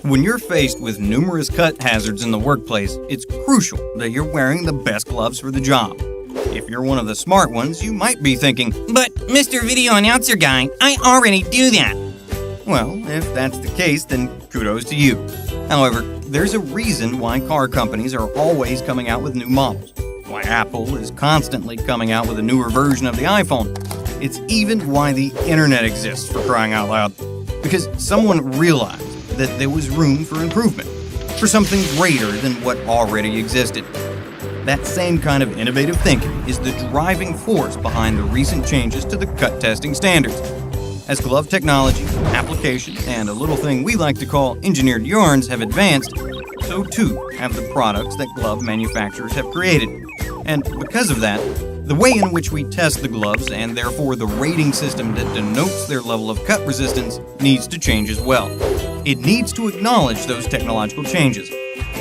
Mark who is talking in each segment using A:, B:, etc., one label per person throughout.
A: When you're faced with numerous cut hazards in the workplace, it's crucial that you're wearing the best gloves for the job. If you're one of the smart ones, you might be thinking,
B: "But, Mr. Video Announcer Guy, I already do that."
A: Well, if that's the case, then kudos to you. However, there's a reason why car companies are always coming out with new models, why Apple is constantly coming out with a newer version of the iPhone. It's even why the internet exists, for crying out loud. Because someone realized that there was room for improvement, for something greater than what already existed. That same kind of innovative thinking is the driving force behind the recent changes to the cut testing standards. As glove technology, applications, and a little thing we like to call engineered yarns have advanced, so too have the products that glove manufacturers have created. And because of that, the way in which we test the gloves, and therefore the rating system that denotes their level of cut resistance, needs to change as well. It needs to acknowledge those technological changes.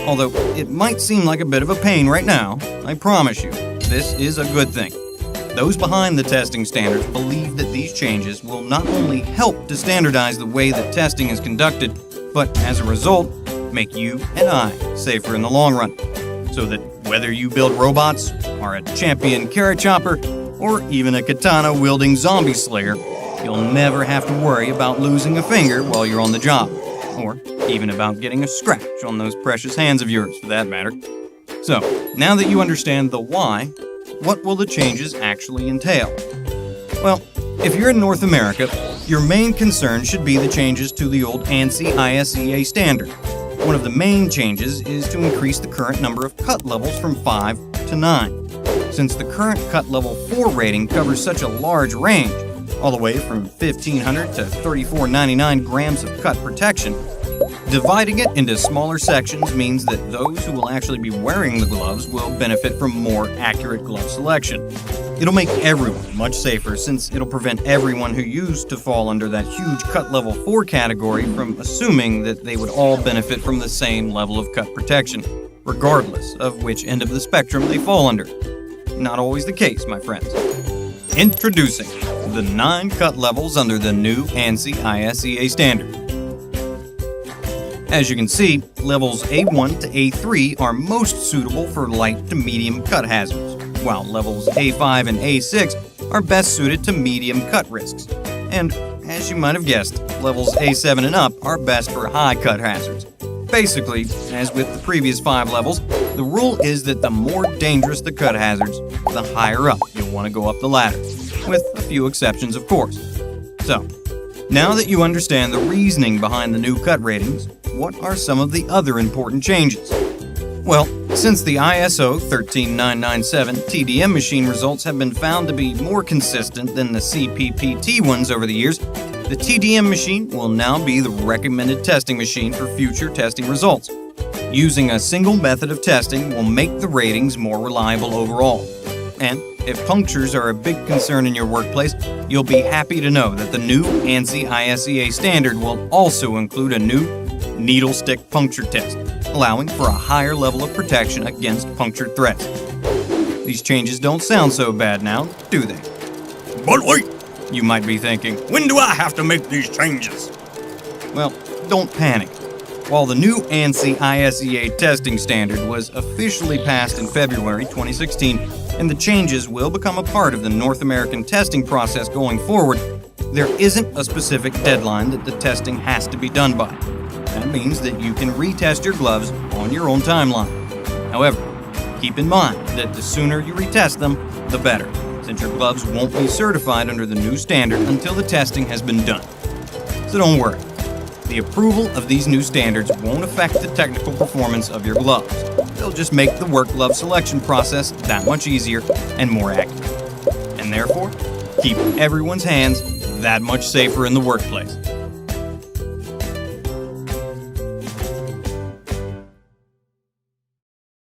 A: Although it might seem like a bit of a pain right now, I promise you, this is a good thing. Those behind the testing standards believe that these changes will not only help to standardize the way that testing is conducted, but as a result, make you and I safer in the long run. So that whether you build robots, are a champion carrot chopper, or even a katana-wielding zombie slayer, you'll never have to worry about losing a finger while you're on the job, or even about getting a scratch on those precious hands of yours, for that matter. So, now that you understand the why, what will the changes actually entail? Well, if you're in North America, your main concern should be the changes to the old ANSI ISEA standard. One of the main changes is to increase the current number of cut levels from 5 to 9. Since the current cut level 4 rating covers such a large range, all the way from 1,500 to 3,499 grams of cut protection, dividing it into smaller sections means that those who will actually be wearing the gloves will benefit from more accurate glove selection. It'll make everyone much safer since it'll prevent everyone who used to fall under that huge cut level 4 category from assuming that they would all benefit from the same level of cut protection, regardless of which end of the spectrum they fall under. Not always the case, my friends. Introducing the 9 cut levels under the new ANSI ISEA standard. As you can see, levels A1 to A3 are most suitable for light to medium cut hazards, while levels A5 and A6 are best suited to medium cut risks. And, as you might have guessed, levels A7 and up are best for high cut hazards. Basically, as with the previous 5 levels, the rule is that the more dangerous the cut hazards, the higher up you'll want to go up the ladder, with a few exceptions of course. So, now that you understand the reasoning behind the new cut ratings, what are some of the other important changes? Well, since the ISO 13997 TDM machine results have been found to be more consistent than the CPPT ones over the years, the TDM machine will now be the recommended testing machine for future testing results. Using a single method of testing will make the ratings more reliable overall. And if punctures are a big concern in your workplace, you'll be happy to know that the new ANSI ISEA standard will also include a new needle stick puncture test, allowing for a higher level of protection against puncture threats. These changes don't sound so bad now, do they?
C: But wait,
A: you might be thinking,
C: when do I have to make these changes?
A: Well, don't panic. While the new ANSI ISEA testing standard was officially passed in February 2016, and the changes will become a part of the North American testing process going forward, there isn't a specific deadline that the testing has to be done by. That means that you can retest your gloves on your own timeline. However, keep in mind that the sooner you retest them, the better, since your gloves won't be certified under the new standard until the testing has been done. So don't worry. The approval of these new standards won't affect the technical performance of your gloves. They'll just make the work glove selection process that much easier and more accurate. And therefore, keep everyone's hands that much safer in the workplace.